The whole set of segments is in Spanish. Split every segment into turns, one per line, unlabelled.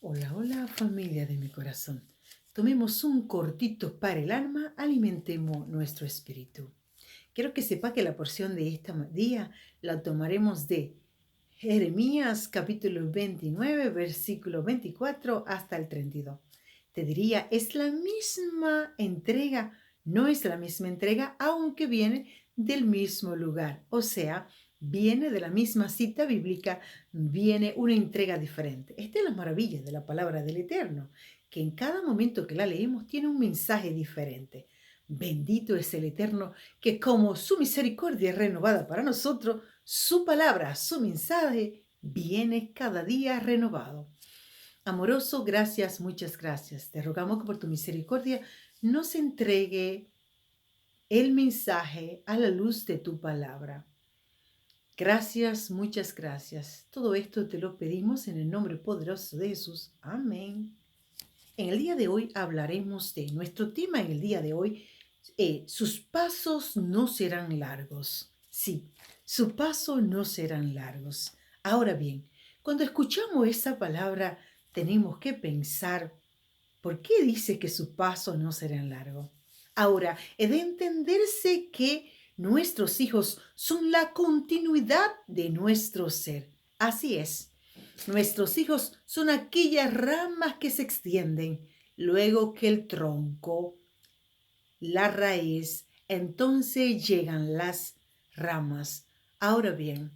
Hola, hola familia de mi corazón. Tomemos un cortito para el alma, alimentemos nuestro espíritu. Quiero que sepa que la porción de este día la tomaremos de Jeremías capítulo 29, versículo 24 hasta el 32. Te diría, es la misma entrega, no es la misma entrega, aunque viene del mismo lugar. O sea, viene de la misma cita bíblica, viene una entrega diferente. Esta es la maravilla de la palabra del Eterno, que en cada momento que la leemos tiene un mensaje diferente. Bendito es el Eterno, que como su misericordia es renovada para nosotros, su palabra, su mensaje, viene cada día renovado. Amoroso, gracias, muchas gracias. Te rogamos que por tu misericordia nos entregue el mensaje a la luz de tu palabra. Gracias, muchas gracias. Todo esto te lo pedimos en el nombre poderoso de Jesús. Amén. En el día de hoy hablaremos de nuestro tema en el día de hoy. Sus pasos no serán largos. Sí, sus pasos no serán largos. Ahora bien, cuando escuchamos esa palabra, tenemos que pensar, ¿por qué dice que sus pasos no serán largos? Ahora, he de entenderse que nuestros hijos son la continuidad de nuestro ser. Así es. Nuestros hijos son aquellas ramas que se extienden, luego que el tronco, la raíz, entonces llegan las ramas. Ahora bien,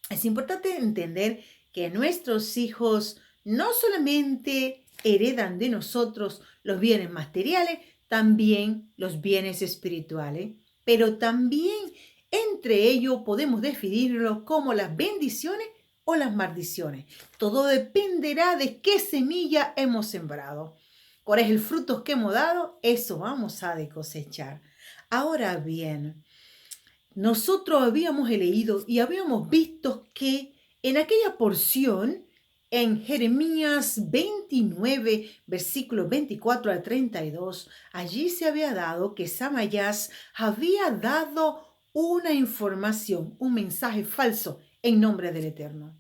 es importante entender que nuestros hijos no solamente heredan de nosotros los bienes materiales, también los bienes espirituales, pero también entre ellos podemos definirlo como las bendiciones o las maldiciones. Todo dependerá de qué semilla hemos sembrado. ¿Cuál es el fruto que hemos dado? Eso vamos a de cosechar. Ahora bien, nosotros habíamos leído y habíamos visto que en aquella porción, en Jeremías 29, versículos 24 al 32, allí se había dado que Samayas había dado una información, un mensaje falso en nombre del Eterno.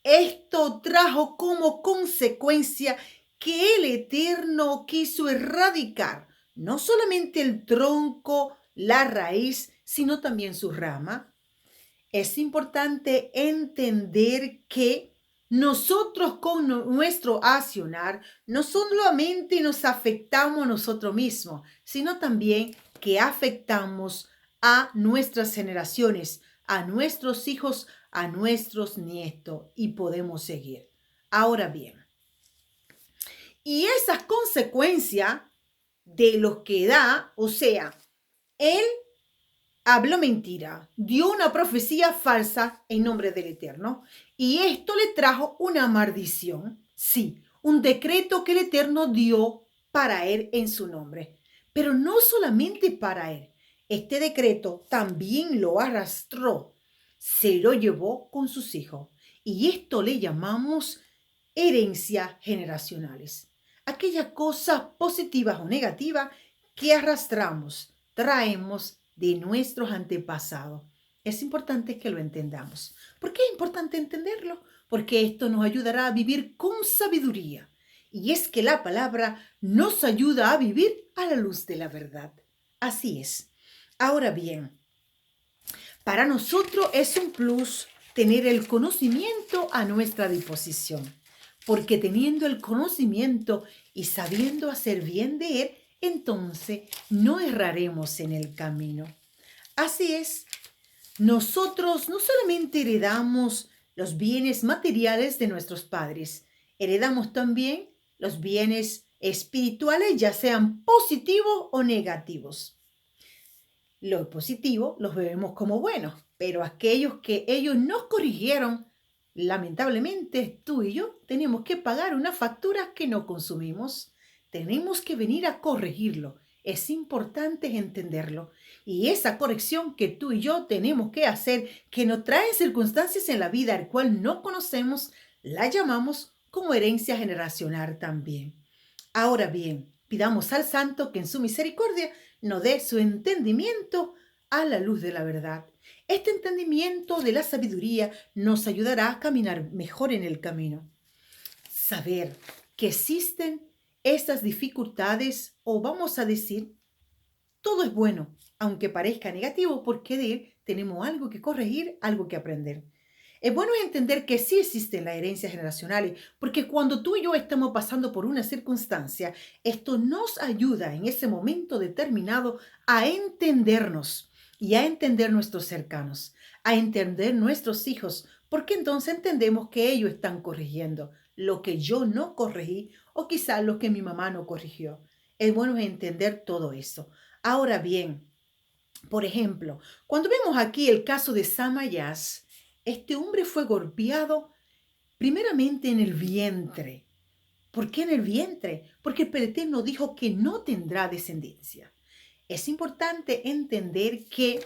Esto trajo como consecuencia que el Eterno quiso erradicar no solamente el tronco, la raíz, sino también su rama. Es importante entender que nosotros con nuestro accionar no solamente nos afectamos a nosotros mismos, sino también que afectamos a nuestras generaciones, a nuestros hijos, a nuestros nietos y podemos seguir. Ahora bien, y esas consecuencias de lo que da, o sea, él habló mentira, dio una profecía falsa en nombre del Eterno y esto le trajo una maldición. Sí, un decreto que el Eterno dio para él en su nombre. Pero no solamente para él. Este decreto también lo arrastró, se lo llevó con sus hijos. Y esto le llamamos herencias generacionales. Aquellas cosas positivas o negativas que arrastramos, traemos de nuestros antepasados. Es importante que lo entendamos. ¿Por qué es importante entenderlo? Porque esto nos ayudará a vivir con sabiduría. Y es que la palabra nos ayuda a vivir a la luz de la verdad. Así es. Ahora bien, para nosotros es un plus tener el conocimiento a nuestra disposición, porque teniendo el conocimiento y sabiendo hacer bien de él, entonces no erraremos en el camino. Así es, nosotros no solamente heredamos los bienes materiales de nuestros padres, heredamos también los bienes espirituales, ya sean positivos o negativos. Lo positivo los vemos como buenos, pero aquellos que ellos nos corrigieron, lamentablemente tú y yo tenemos que pagar una factura que no consumimos. Tenemos que venir a corregirlo. Es importante entenderlo. Y esa corrección que tú y yo tenemos que hacer, que nos traen circunstancias en la vida al cual no conocemos, la llamamos como herencia generacional también. Ahora bien, pidamos al Santo que en su misericordia nos dé su entendimiento a la luz de la verdad. Este entendimiento de la sabiduría nos ayudará a caminar mejor en el camino. saber que existen estas dificultades, o vamos a decir, todo es bueno, aunque parezca negativo, porque de él tenemos algo que corregir, algo que aprender. Es bueno entender que sí existen las herencias generacionales, porque cuando tú y yo estamos pasando por una circunstancia, esto nos ayuda en ese momento determinado a entendernos y a entender nuestros cercanos, a entender nuestros hijos, porque entonces entendemos que ellos están corrigiendo lo que yo no corregí o quizás lo que mi mamá no corrigió. Es bueno entender todo eso. Ahora bien, por ejemplo, cuando vemos aquí el caso de Samayas, este hombre fue golpeado primeramente en el vientre. ¿Por qué en el vientre? Porque el Eterno dijo que no tendrá descendencia. Es importante entender que,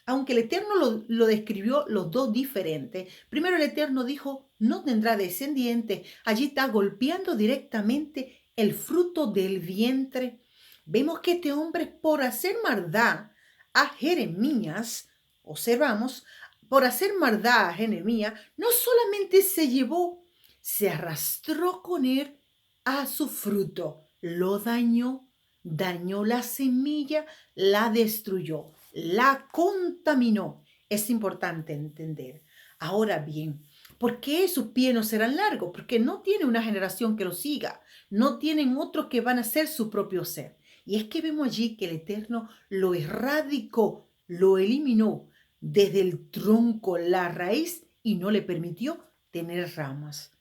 aunque el Eterno lo describió los dos diferentes, primero el Eterno dijo, no tendrá descendiente. Allí está golpeando directamente el fruto del vientre. Vemos que este hombre, por hacer maldad a Jeremías, observamos, por hacer maldad a Jeremías, no solamente se llevó, se arrastró con él a su fruto, lo dañó, dañó la semilla, la destruyó, la contaminó. Es importante entender. Ahora bien, ¿por qué sus pies no serán largos? Porque no tiene una generación que lo siga, no tienen otros que van a ser su propio ser. Y es que vemos allí que el Eterno lo erradicó, lo eliminó desde el tronco, la raíz, y no le permitió tener ramas.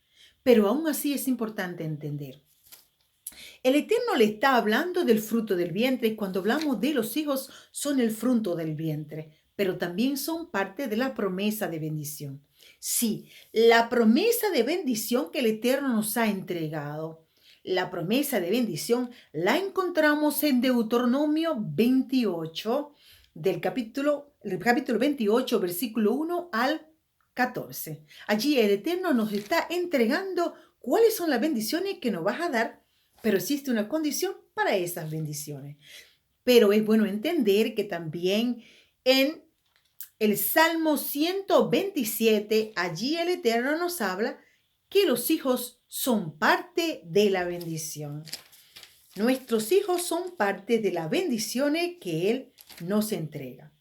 Pero aún así es importante entender. El Eterno le está hablando del fruto del vientre, y cuando hablamos de los hijos son el fruto del vientre, pero también son parte de la promesa de bendición. Sí, la promesa de bendición que el Eterno nos ha entregado. La promesa de bendición la encontramos en Deuteronomio 28, el capítulo 28, versículo 1 al 14. Allí el Eterno nos está entregando cuáles son las bendiciones que nos vas a dar, pero existe una condición para esas bendiciones. Pero es bueno entender que también en el Salmo 127, allí el Eterno nos habla que los hijos son parte de la bendición. Nuestros hijos son parte de las bendiciones que Él nos entrega.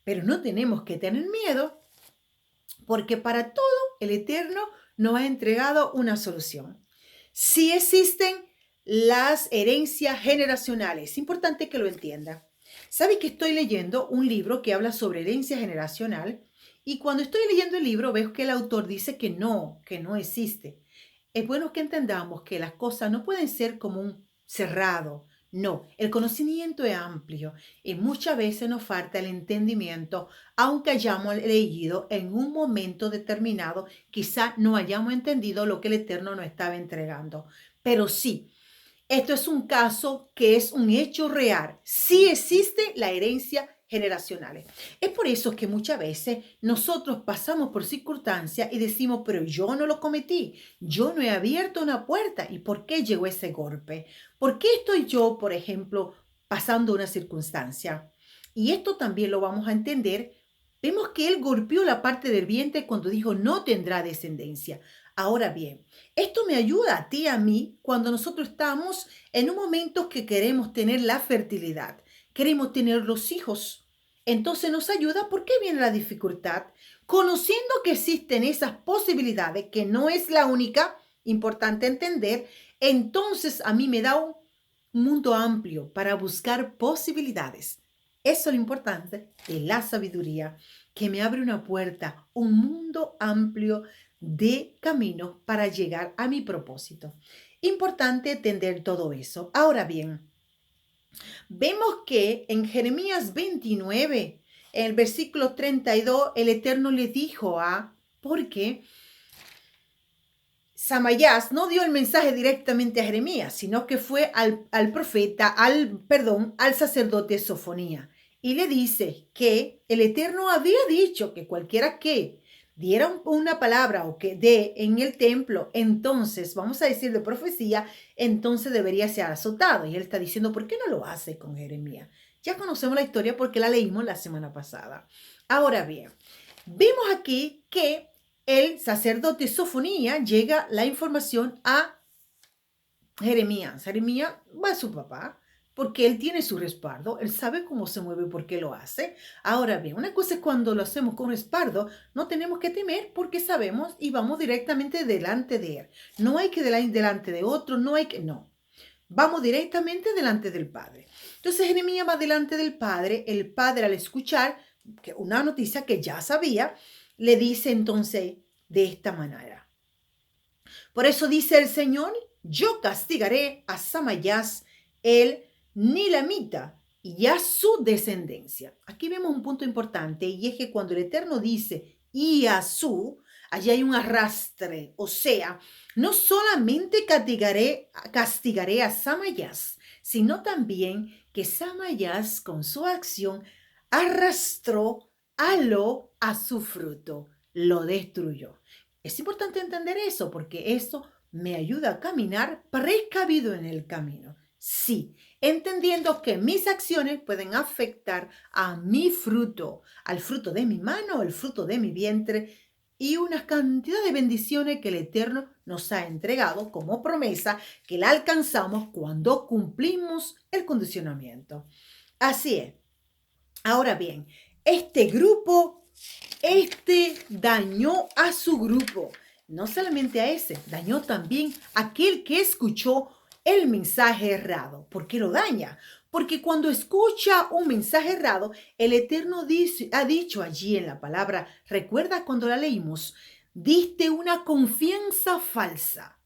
Pero no tenemos que tener miedo, porque para todo el Eterno nos ha entregado una solución. Sí existen las herencias generacionales. Es importante que lo entienda. ¿Sabe que estoy leyendo un libro que habla sobre herencia generacional? Y cuando estoy leyendo el libro veo que el autor dice que no existe. Es bueno que entendamos que las cosas no pueden ser como un cerrado. No, el conocimiento es amplio y muchas veces nos falta el entendimiento, aunque hayamos leído en un momento determinado, quizá no hayamos entendido lo que el Eterno nos estaba entregando. Pero sí, esto es un caso que es un hecho real. Sí existe la herencia generacional. Es por eso que muchas veces nosotros pasamos por circunstancias y decimos, pero yo no lo cometí, yo no he abierto una puerta. ¿Y por qué llegó ese golpe? ¿Por qué estoy yo, por ejemplo, pasando una circunstancia? Y esto también lo vamos a entender. Vemos que él golpeó la parte del vientre cuando dijo no tendrá descendencia. Ahora bien, esto me ayuda a ti y a mí cuando nosotros estamos en un momento que queremos tener la fertilidad, queremos tener los hijos. Entonces nos ayuda porque viene la dificultad. Conociendo que existen esas posibilidades, que no es la única, importante entender, entonces a mí me da un mundo amplio para buscar posibilidades. Eso es lo importante de la sabiduría, que me abre una puerta, un mundo amplio de caminos para llegar a mi propósito. Importante entender todo eso. Ahora bien, vemos que en Jeremías 29, en el versículo 32, el Eterno le dijo porque Samayas no dio el mensaje directamente a Jeremías, sino que fue al profeta, al sacerdote Sofonía. Y le dice que el Eterno había dicho que cualquiera que diera una palabra o que dé en el templo, entonces, vamos a decir de profecía, entonces debería ser azotado. Y él está diciendo, ¿por qué no lo hace con Jeremías? Ya conocemos la historia porque la leímos la semana pasada. Ahora bien, vemos aquí que el sacerdote Sofonía llega la información a Jeremías. Jeremías va a su papá porque él tiene su respaldo, él sabe cómo se mueve y por qué lo hace. Ahora bien, una cosa es cuando lo hacemos con respaldo, no tenemos que temer porque sabemos y vamos directamente delante de él. No hay que delante de otro, no hay que, no. Vamos directamente delante del Padre. Entonces Jeremías va delante del Padre, el Padre al escuchar una noticia que ya sabía, le dice entonces de esta manera. Por eso dice el Señor, yo castigaré a Samayas, el Nilamita, y a su descendencia. Aquí vemos un punto importante y es que cuando el Eterno dice y a su, allí hay un arrastre, o sea, no solamente castigaré a Samayas, sino también que Samayas con su acción arrastró a su fruto, lo destruyó. Es importante entender eso porque eso me ayuda a caminar precavido en el camino. Sí, entendiendo que mis acciones pueden afectar a mi fruto, al fruto de mi mano, al fruto de mi vientre y una cantidad de bendiciones que el Eterno nos ha entregado como promesa que la alcanzamos cuando cumplimos el condicionamiento. Así es. Ahora bien, este grupo dañó a su grupo. No solamente a ese, dañó también a aquel que escuchó el mensaje errado. ¿Por qué lo daña? Porque cuando escucha un mensaje errado, el Eterno ha dicho allí en la palabra, recuerda cuando la leímos, diste una confianza falsa.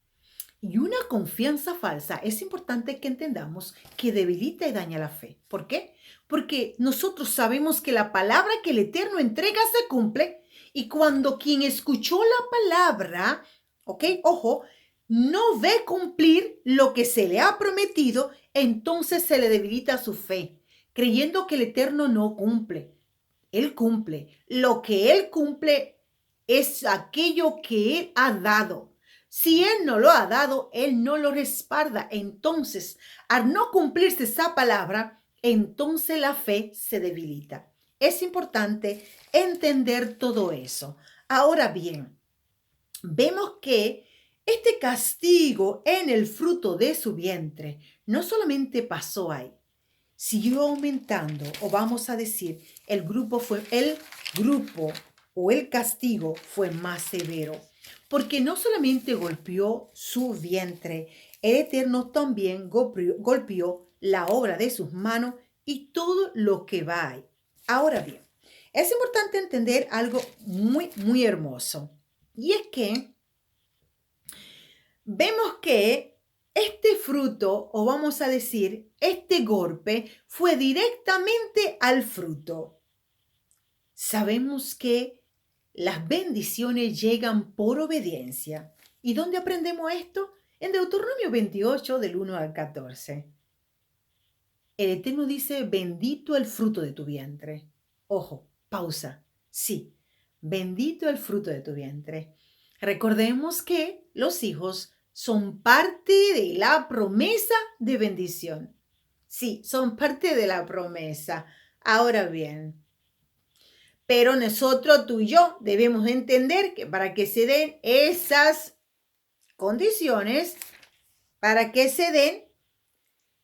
Y una confianza falsa es importante que entendamos que debilita y daña la fe. ¿Por qué? Porque nosotros sabemos que la palabra que el Eterno entrega se cumple y cuando quien escuchó la palabra, ¿ok? Ojo, no ve cumplir lo que se le ha prometido, entonces se le debilita su fe, creyendo que el Eterno no cumple. Él cumple. Lo que Él cumple es aquello que Él ha dado. Si Él no lo ha dado, Él no lo respalda. Entonces, al no cumplirse esa palabra, entonces la fe se debilita. Es importante entender todo eso. Ahora bien, vemos que este castigo en el fruto de su vientre no solamente pasó ahí, siguió aumentando, o vamos a decir, el grupo o el castigo fue más severo, porque no solamente golpeó su vientre, el Eterno también golpeó la obra de sus manos y todo lo que va ahí. Ahora bien, es importante entender algo muy, muy hermoso, y es que vemos que este fruto, o vamos a decir, este golpe fue directamente al fruto. Sabemos que las bendiciones llegan por obediencia. ¿Y dónde aprendemos esto? En Deuteronomio 28, del 1 al 14. El Eterno dice, bendito el fruto de tu vientre. Ojo, pausa. Sí, bendito el fruto de tu vientre. Recordemos que los hijos son parte de la promesa de bendición. Sí, son parte de la promesa. Ahora bien, pero nosotros, tú y yo, debemos entender que para que se den esas condiciones, para que se den,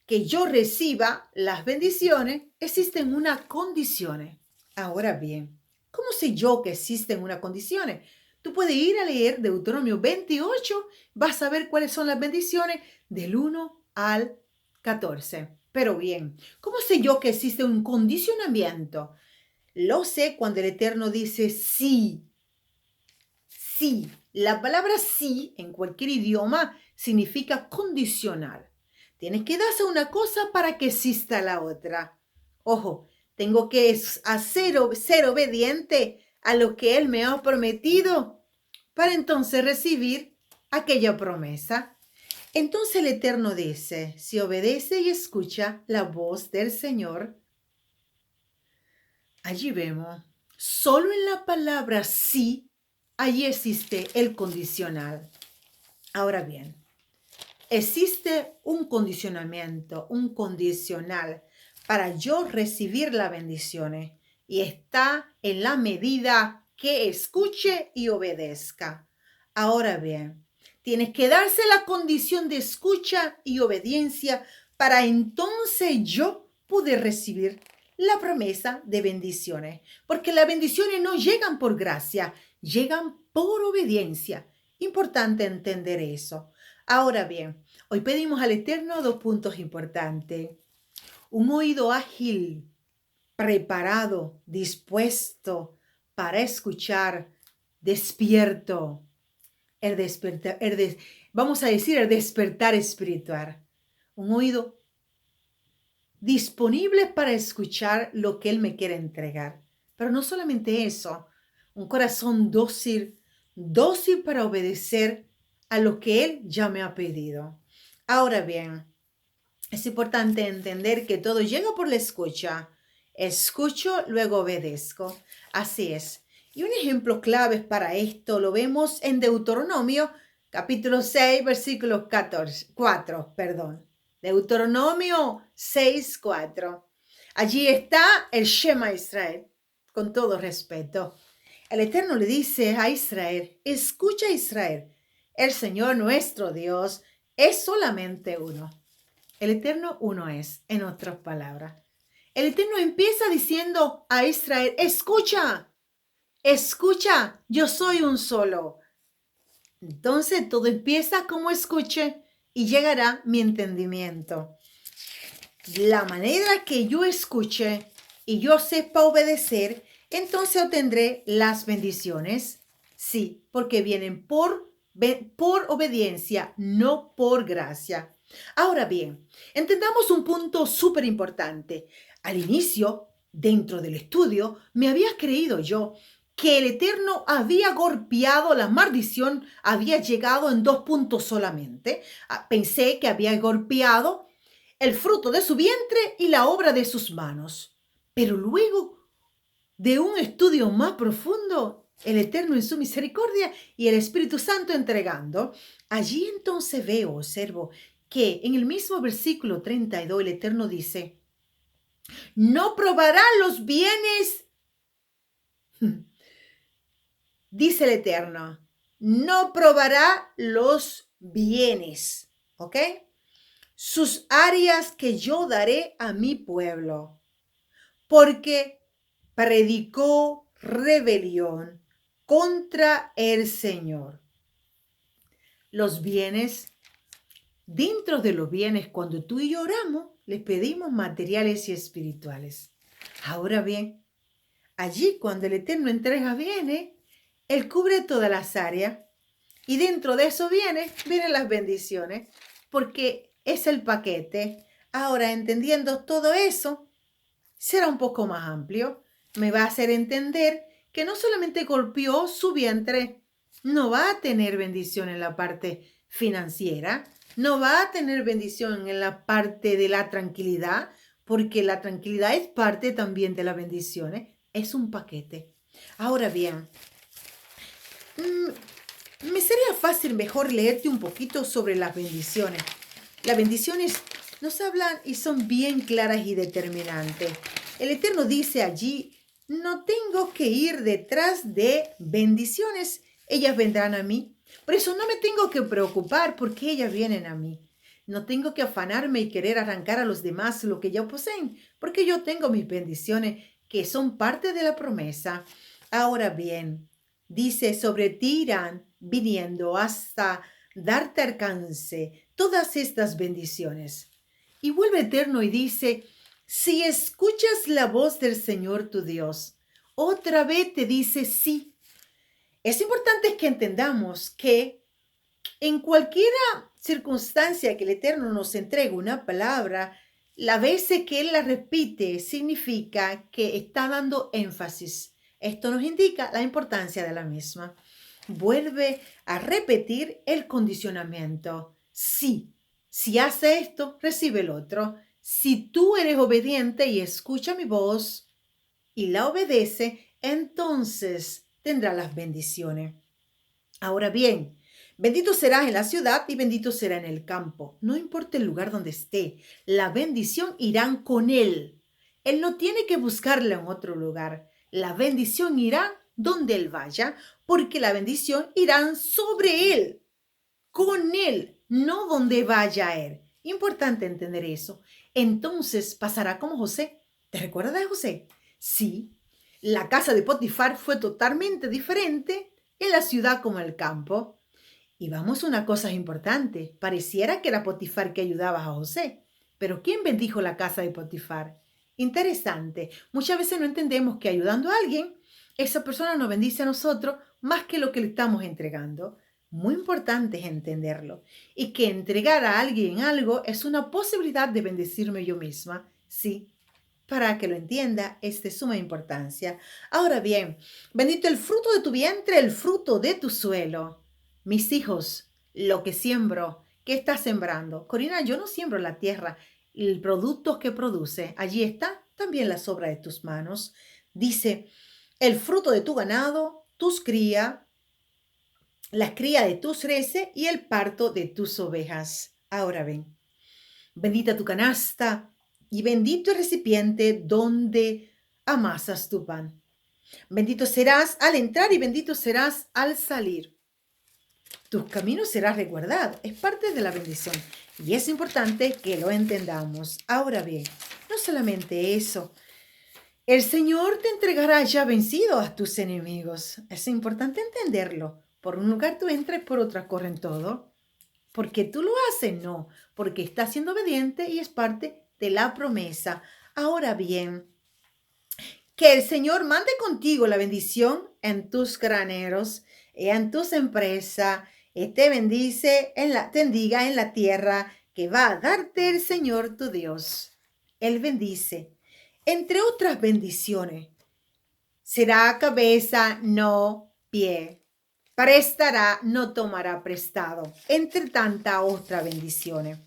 que yo reciba las bendiciones, existen unas condiciones. Ahora bien, ¿cómo sé yo que existen unas condiciones? Tú puedes ir a leer Deuteronomio 28, vas a ver cuáles son las bendiciones del 1 al 14. Pero bien, ¿cómo sé yo que existe un condicionamiento? Lo sé cuando el Eterno dice sí. Sí. La palabra sí en cualquier idioma significa condicional. Tienes que darse una cosa para que exista la otra. Ojo, tengo que ser obediente a lo que Él me ha prometido para entonces recibir aquella promesa. Entonces el Eterno dice, si obedece y escucha la voz del Señor, allí vemos, solo en la palabra sí, allí existe el condicional. Ahora bien, existe un condicionamiento, un condicional para yo recibir las bendiciones y está en la medida que escuche y obedezca. Ahora bien, tienes que darse la condición de escucha y obediencia para entonces yo poder recibir la promesa de bendiciones. Porque las bendiciones no llegan por gracia, llegan por obediencia. Importante entender eso. Ahora bien, hoy pedimos al Eterno dos puntos importantes. Un oído ágil, preparado, dispuesto para escuchar, despierto. El despertar, vamos a decir el despertar espiritual. Un oído disponible para escuchar lo que Él me quiere entregar. Pero no solamente eso, un corazón dócil, dócil para obedecer a lo que Él ya me ha pedido. Ahora bien, es importante entender que todo llega por la escucha. Escucho, luego obedezco. Así es. Y un ejemplo clave para esto lo vemos en Deuteronomio, capítulo 6, versículo 4. Deuteronomio 6, 4. Allí está el Shema Israel, con todo respeto. El Eterno le dice a Israel, escucha Israel, el Señor nuestro Dios es solamente uno. El Eterno uno es, en otras palabras. El Eterno empieza diciendo a Israel, escucha, escucha, yo soy un solo. Entonces todo empieza como escuche y llegará mi entendimiento. La manera que yo escuche y yo sepa obedecer, entonces obtendré las bendiciones. Sí, porque vienen por obediencia, no por gracia. Ahora bien, entendamos un punto súper importante. Al inicio, dentro del estudio, me había creído yo que el Eterno había golpeado la maldición, había llegado en 2 puntos solamente. Pensé que había golpeado el fruto de su vientre y la obra de sus manos. Pero luego de un estudio más profundo, el Eterno en su misericordia y el Espíritu Santo entregando, allí entonces observo que en el mismo versículo 32 el Eterno dice, no probará los bienes, dice el Eterno, no probará los bienes, ¿ok? Sus áreas que yo daré a mi pueblo, porque predicó rebelión contra el Señor. Los bienes, dentro de los bienes, cuando tú y yo oramos, les pedimos materiales y espirituales. Ahora bien, allí cuando el Eterno entrega bienes, Él cubre todas las áreas y dentro de esos bienes vienen las bendiciones, porque es el paquete. Ahora, entendiendo todo eso, será un poco más amplio. Me va a hacer entender que no solamente golpeó su vientre, no va a tener bendición en la parte financiera, no va a tener bendición en la parte de la tranquilidad, porque la tranquilidad es parte también de las bendiciones. Es un paquete. Ahora bien, me sería fácil mejor leerte un poquito sobre las bendiciones. Las bendiciones nos hablan y son bien claras y determinantes. El Eterno dice allí, no tengo que ir detrás de bendiciones, ellas vendrán a mí. Por eso no me tengo que preocupar porque ellas vienen a mí. No tengo que afanarme y querer arrancar a los demás lo que ya poseen, porque yo tengo mis bendiciones que son parte de la promesa. Ahora bien, dice, sobre ti irán viniendo hasta darte alcance todas estas bendiciones. Y vuelve Eterno y dice, si escuchas la voz del Señor tu Dios, otra vez te dice sí. Es importante que entendamos que en cualquier circunstancia que el Eterno nos entregue una palabra, la vez que Él la repite significa que está dando énfasis. Esto nos indica la importancia de la misma. Vuelve a repetir el condicionamiento. Sí, si hace esto, recibe el otro. Si tú eres obediente y escucha mi voz y la obedece, entonces tendrá las bendiciones. Ahora bien, bendito serás en la ciudad y bendito será en el campo. No importa el lugar donde esté, la bendición irán con él. Él no tiene que buscarla en otro lugar. La bendición irá donde él vaya, porque la bendición irá sobre él, con él, no donde vaya él. Importante entender eso. Entonces pasará como José. ¿Te recuerdas de José? Sí. La casa de Potifar fue totalmente diferente en la ciudad como en el campo. Y vamos a una cosa importante. Pareciera que era Potifar que ayudaba a José. Pero ¿quién bendijo la casa de Potifar? Interesante. Muchas veces no entendemos que ayudando a alguien, esa persona nos bendice a nosotros más que lo que le estamos entregando. Muy importante es entenderlo. Y que entregar a alguien algo es una posibilidad de bendecirme yo misma. Sí, para que lo entienda, es de suma importancia. Ahora bien, bendito el fruto de tu vientre, el fruto de tu suelo. Mis hijos, lo que siembro, ¿qué estás sembrando? Corina, yo no siembro la tierra, el producto que produce. Allí está también la sobra de tus manos. Dice, el fruto de tu ganado, tus crías, la cría de tus reses y el parto de tus ovejas. Ahora ven, bendita tu canasta y bendito el recipiente donde amasas tu pan. Bendito serás al entrar y bendito serás al salir. Tus caminos serán resguardados. Es parte de la bendición. Y es importante que lo entendamos. Ahora bien, no solamente eso. El Señor te entregará ya vencido a tus enemigos. Es importante entenderlo. Por un lugar tú entras, por otra corren todo. Porque tú lo haces, no. Porque estás siendo obediente y es parte de la promesa. Ahora bien, que el Señor mande contigo la bendición en tus graneros, en tus empresas, te bendice, te bendiga en la tierra que va a darte el Señor tu Dios. Él bendice. Entre otras bendiciones, será cabeza, no pie. Prestará, no tomará prestado. Entre tantas otras bendiciones.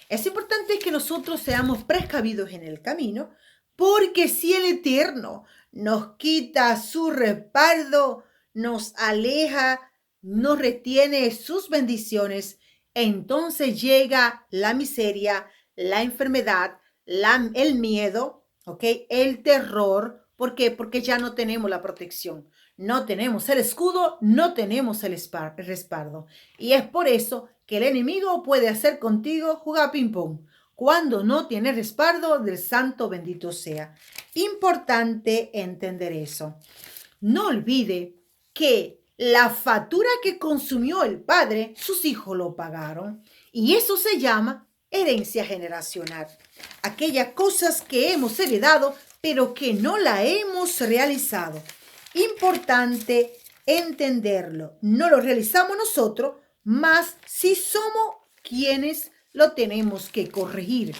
Es importante que nosotros seamos precavidos en el camino, porque si el Eterno nos quita su respaldo, nos aleja, nos retiene sus bendiciones, entonces llega la miseria, la enfermedad, el miedo, ¿ok? El terror. ¿Por qué? Porque ya no tenemos la protección, no tenemos el escudo, no tenemos el respaldo. Y es por eso que el enemigo puede hacer contigo jugar ping-pong cuando no tiene respaldo del santo bendito sea. Importante entender eso. No olvide que la factura que consumió el padre, sus hijos lo pagaron. Y eso se llama herencia generacional. Aquellas cosas que hemos heredado, pero que no la hemos realizado. Importante entenderlo. No lo realizamos nosotros, mas si somos quienes lo tenemos que corregir,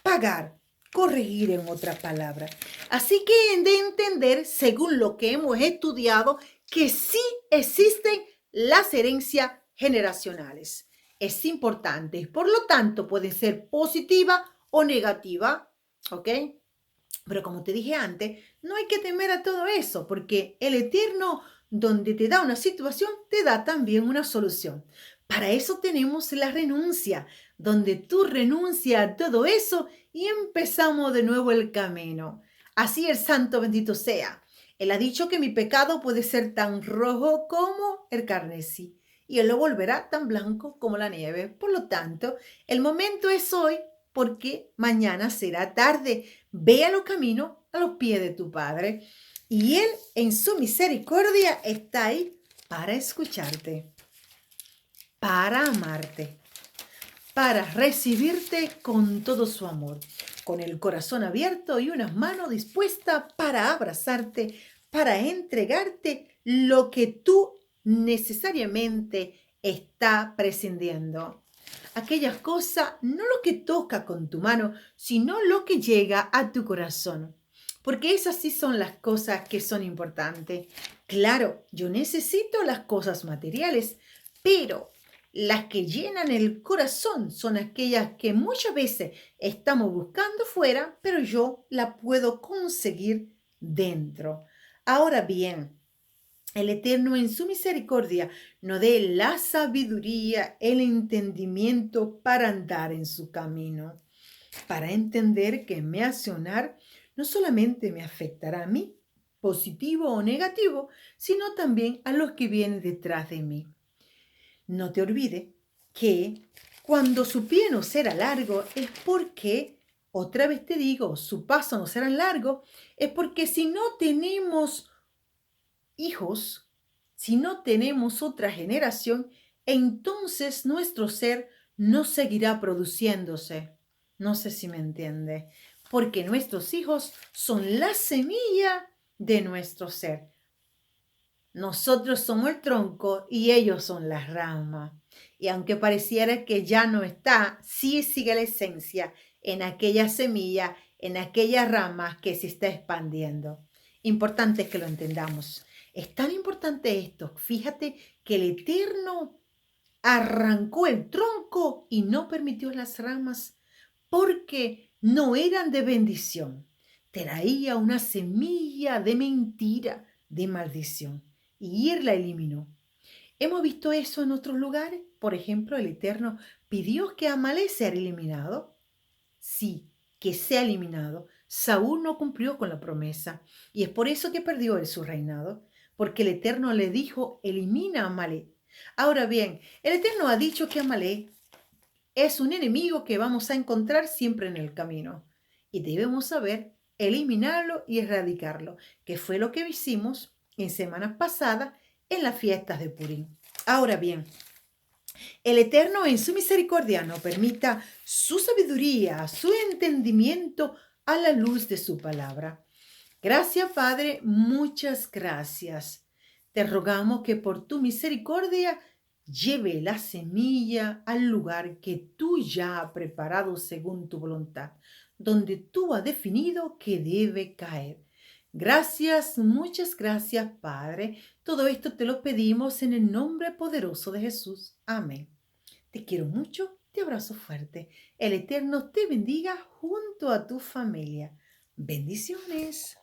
pagar, corregir en otra palabra. Así que he de entender, según lo que hemos estudiado, que sí existen las herencias generacionales. Es importante, por lo tanto, puede ser positiva o negativa, ¿ok? Pero como te dije antes, no hay que temer a todo eso, porque el Eterno, donde te da una situación, te da también una solución. Para eso tenemos la renuncia, donde tú renuncias a todo eso y empezamos de nuevo el camino. Así el santo bendito sea. Él ha dicho que mi pecado puede ser tan rojo como el carmesí y él lo volverá tan blanco como la nieve. Por lo tanto, el momento es hoy porque mañana será tarde. Ve a los caminos a los pies de tu Padre y Él en su misericordia está ahí para escucharte, para amarte, para recibirte con todo su amor, con el corazón abierto y unas manos dispuestas para abrazarte, para entregarte lo que tú necesariamente está prescindiendo. Aquellas cosas, no lo que toca con tu mano, sino lo que llega a tu corazón. Porque esas sí son las cosas que son importantes. Claro, yo necesito las cosas materiales, pero las que llenan el corazón son aquellas que muchas veces estamos buscando fuera, pero yo la puedo conseguir dentro. Ahora bien, el Eterno en su misericordia nos dé la sabiduría, el entendimiento para andar en su camino, para entender que mi accionar no solamente me afectará a mí, positivo o negativo, sino también a los que vienen detrás de mí. No te olvides que cuando su pie no será largo es porque, otra vez te digo, su paso no será largo, es porque si no tenemos hijos, si no tenemos otra generación, entonces nuestro ser no seguirá produciéndose. No sé si me entiende, porque nuestros hijos son la semilla de nuestro ser. Nosotros somos el tronco y ellos son las ramas. Y aunque pareciera que ya no está, sí sigue la esencia en aquella semilla, en aquellas ramas que se está expandiendo. Importante que lo entendamos. Es tan importante esto. Fíjate que el Eterno arrancó el tronco y no permitió las ramas porque no eran de bendición. Traía una semilla de mentira, de maldición, y él la eliminó. Hemos visto eso en otros lugares. Por ejemplo, el Eterno pidió que Amalek sea eliminado. Sí, que sea eliminado. Saúl no cumplió con la promesa y es por eso que perdió su reinado, porque el Eterno le dijo, elimina a Amalek. Ahora bien, el Eterno ha dicho que Amalek es un enemigo que vamos a encontrar siempre en el camino y debemos saber eliminarlo y erradicarlo, que fue lo que hicimos en semanas pasadas en las fiestas de Purim. Ahora bien, el Eterno en su misericordia nos permita su sabiduría, su entendimiento a la luz de su palabra. Gracias, Padre, muchas gracias. Te rogamos que por tu misericordia lleve la semilla al lugar que tú ya has preparado según tu voluntad, donde tú has definido que debe caer. Gracias, muchas gracias, Padre. Todo esto te lo pedimos en el nombre poderoso de Jesús. Amén. Te quiero mucho, te abrazo fuerte. El Eterno te bendiga junto a tu familia. Bendiciones.